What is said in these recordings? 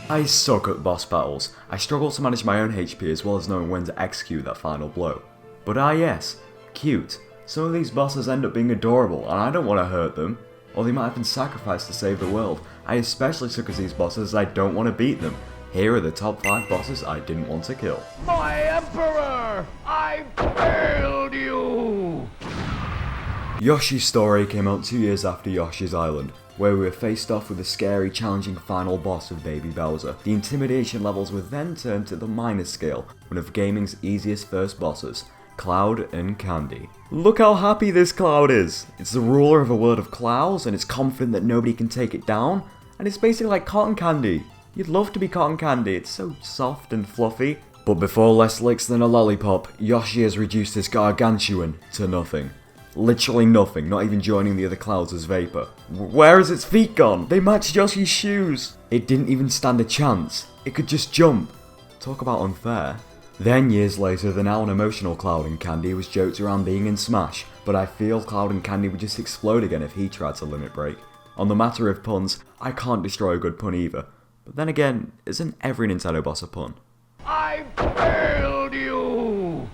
I suck at boss battles. I struggle to manage my own HP as well as knowing when to execute that final blow. But yes, cute. Some of these bosses end up being adorable and I don't want to hurt them. Or they might have been sacrificed to save the world. I especially suck at these bosses as I don't want to beat them. Here are the top 5 bosses I didn't want to kill. My Emperor! I failed you! Yoshi's Story came out 2 years after Yoshi's Island, where we were faced off with the scary, challenging final boss of Baby Bowser. The intimidation levels were then turned to the minor scale, one of gaming's easiest first bosses, Cloud and Candy. Look how happy this Cloud is! It's the ruler of a world of clouds, and it's confident that nobody can take it down, and it's basically like cotton candy. You'd love to be cotton candy, it's so soft and fluffy. But before less licks than a lollipop, Yoshi has reduced this gargantuan to nothing. Literally nothing, not even joining the other clouds as vapor. Where has its feet gone? They matched Yoshi's shoes! It didn't even stand a chance. It could just jump. Talk about unfair. Then years later, the now unemotional Cloud and Candy was joked around being in Smash, but I feel Cloud and Candy would just explode again if he tried to limit break. On the matter of puns, I can't destroy a good pun either. But then again, isn't every Nintendo boss a pun? I failed you!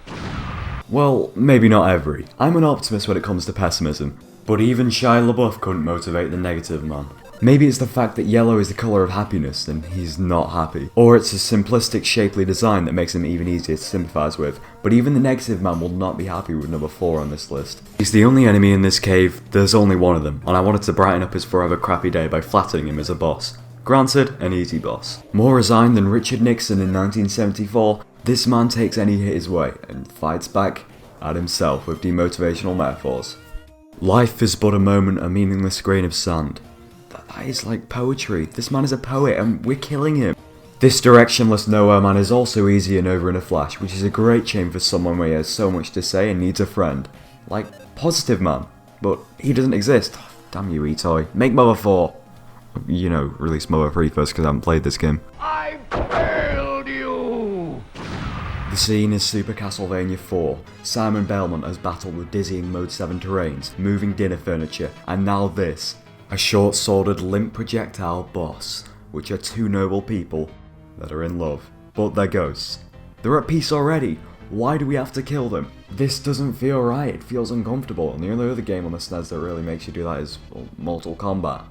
Well, maybe not every. I'm an optimist when it comes to pessimism, but even Shia LaBeouf couldn't motivate the negative man. Maybe it's the fact that yellow is the colour of happiness and he's not happy. Or it's a simplistic, shapely design that makes him even easier to sympathise with, but even the negative man will not be happy with number 4 on this list. He's the only enemy in this cave, there's only one of them, and I wanted to brighten up his forever crappy day by flattening him as a boss. Granted, an easy boss. More resigned than Richard Nixon in 1974, this man takes any hit his way and fights back at himself with demotivational metaphors. Life is but a moment, a meaningless grain of sand. That is like poetry. This man is a poet and we're killing him. This directionless nowhere man is also easy and over in a flash, which is a great shame for someone where he has so much to say and needs a friend. Like Positive Man. But he doesn't exist. Damn you, E-Toy. Make Mother 4. You know, release Mother 3 first because I haven't played this game. I failed you! The scene is Super Castlevania 4. Simon Belmont has battled with dizzying Mode 7 terrains, moving dinner furniture, and now this. A short-sworded limp projectile boss, which are 2 noble people that are in love, but they're ghosts. They're at peace already. Why do we have to kill them? This doesn't feel right, it feels uncomfortable, and the only other game on the SNES that really makes you do that is, well, Mortal Kombat.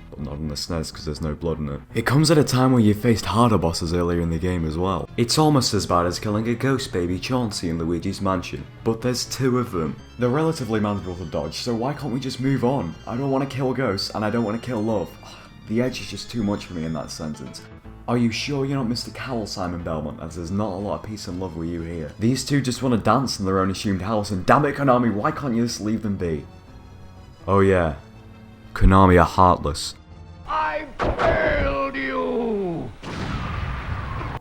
But not on the SNES because there's no blood in it. It comes at a time where you faced harder bosses earlier in the game as well. It's almost as bad as killing a ghost baby Chauncey in Luigi's Mansion, but there's 2 of them. They're relatively manageable to dodge, so why can't we just move on? I don't want to kill ghosts, and I don't want to kill love. The edge is just too much for me in that sentence. Are you sure you're not Mr. Cowell, Simon Belmont, as there's not a lot of peace and love with you here? These 2 just want to dance in their own assumed house, and damn it Konami, why can't you just leave them be? Oh yeah, Konami are heartless. I failed you!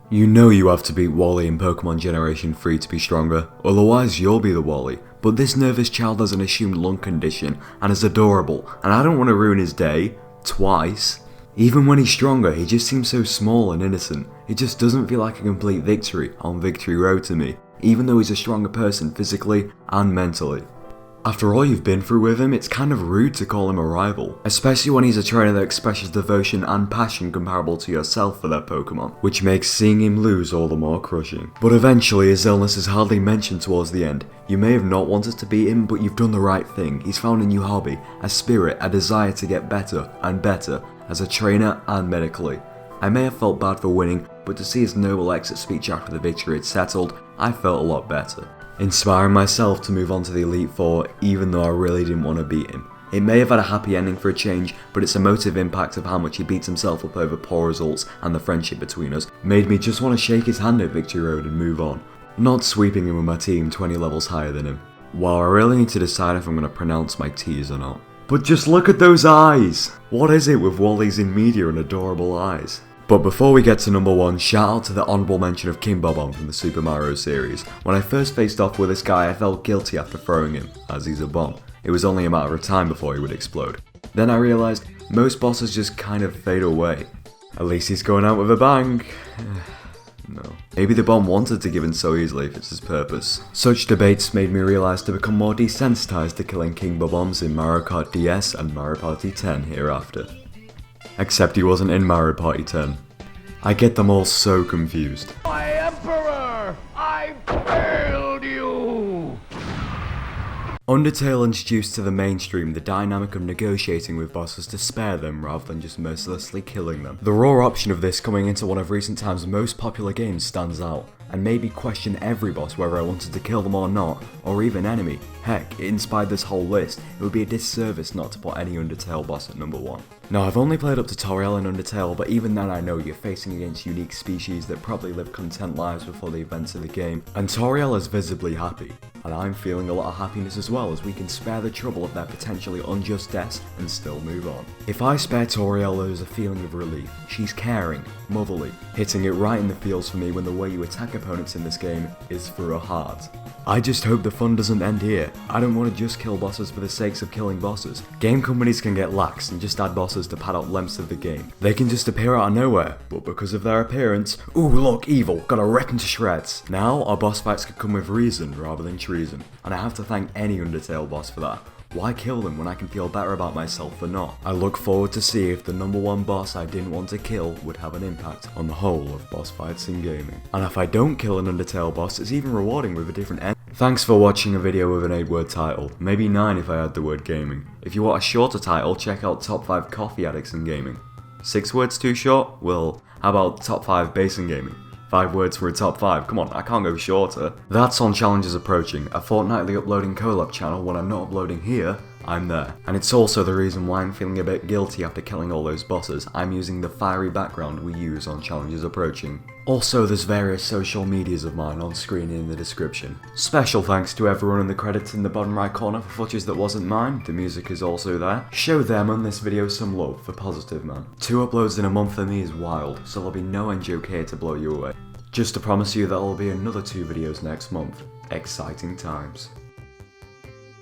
You know you have to beat Wally in Pokemon Generation 3 to be stronger, otherwise you'll be the Wally. But this nervous child has an assumed lung condition, and is adorable, and I don't want to ruin his day, twice. Even when he's stronger, he just seems so small and innocent. It just doesn't feel like a complete victory on Victory Road to me, even though he's a stronger person physically and mentally. After all you've been through with him, it's kind of rude to call him a rival, especially when he's a trainer that expresses devotion and passion comparable to yourself for their Pokemon, which makes seeing him lose all the more crushing. But eventually his illness is hardly mentioned towards the end. You may have not wanted to beat him, but you've done the right thing. He's found a new hobby, a spirit, a desire to get better and better, as a trainer and medically. I may have felt bad for winning, but to see his noble exit speech after the victory had settled, I felt a lot better. Inspiring myself to move on to the Elite Four even though I really didn't want to beat him. It may have had a happy ending for a change, but its emotive impact of how much he beats himself up over poor results and the friendship between us made me just want to shake his hand at Victory Road and move on, not sweeping him with my team 20 levels higher than him. Wow, I really need to decide if I'm going to pronounce my T's or not. But just look at those eyes! What is it with Wally's in media and adorable eyes? But before we get to number 1, shout out to the honourable mention of King Bob-omb from the Super Mario series. When I first faced off with this guy I felt guilty after throwing him, as he's a bomb. It was only a matter of time before he would explode. Then I realised most bosses just kind of fade away. At least he's going out with a bang. No. Maybe the bomb wanted to give in so easily if it's his purpose. Such debates made me realise to become more desensitized to killing King Bob-ombs in Mario Kart DS and Mario Party 10 hereafter. Except he wasn't in Mario Party 10. I get them all so confused. My Emperor! I failed you! Undertale introduced to the mainstream the dynamic of negotiating with bosses to spare them rather than just mercilessly killing them. The raw option of this coming into one of recent times' most popular games stands out, and made me question every boss whether I wanted to kill them or not, or even enemy. Heck, it inspired this whole list. It would be a disservice not to put any Undertale boss at number 1. Now, I've only played up to Toriel in Undertale, but even then I know you're facing against unique species that probably live content lives before the events of the game, and Toriel is visibly happy. And I'm feeling a lot of happiness as well, as we can spare the trouble of their potentially unjust deaths and still move on. If I spare Toriel, there's a feeling of relief. She's caring, motherly, hitting it right in the feels for me when the way you attack opponents in this game is through a heart. I just hope the fun doesn't end here. I don't want to just kill bosses for the sakes of killing bosses. Game companies can get lax and just add bosses to pad out lengths of the game. They can just appear out of nowhere, but because of their appearance, ooh look, evil, gotta rip into shreds. Now our boss fights could come with reason rather than treason, and I have to thank any Undertale boss for that. Why kill them when I can feel better about myself for not? I look forward to see if the number 1 boss I didn't want to kill would have an impact on the whole of boss fights in gaming. And if I don't kill an Undertale boss, it's even rewarding with a different end. Thanks for watching a video with an 8-word title, maybe 9 if I add the word gaming. If you want a shorter title, check out Top 5 Coffee Addicts in Gaming. 6 words too short? Well, how about Top 5 Bass in Gaming? 5 words for a top 5, come on, I can't go shorter. That's on Challenges Approaching, a fortnightly uploading collab channel. When I'm not uploading here, I'm there. And it's also the reason why I'm feeling a bit guilty after killing all those bosses. I'm using the fiery background we use on Challenges Approaching. Also, there's various social medias of mine on screen in the description. Special thanks to everyone in the credits in the bottom right corner for footage that wasn't mine. The music is also there. Show them on this video some love for Positive Man. 2 uploads in a month for me is wild, so there'll be no end joke here to blow you away. Just to promise you that there'll be another 2 videos next month. Exciting times.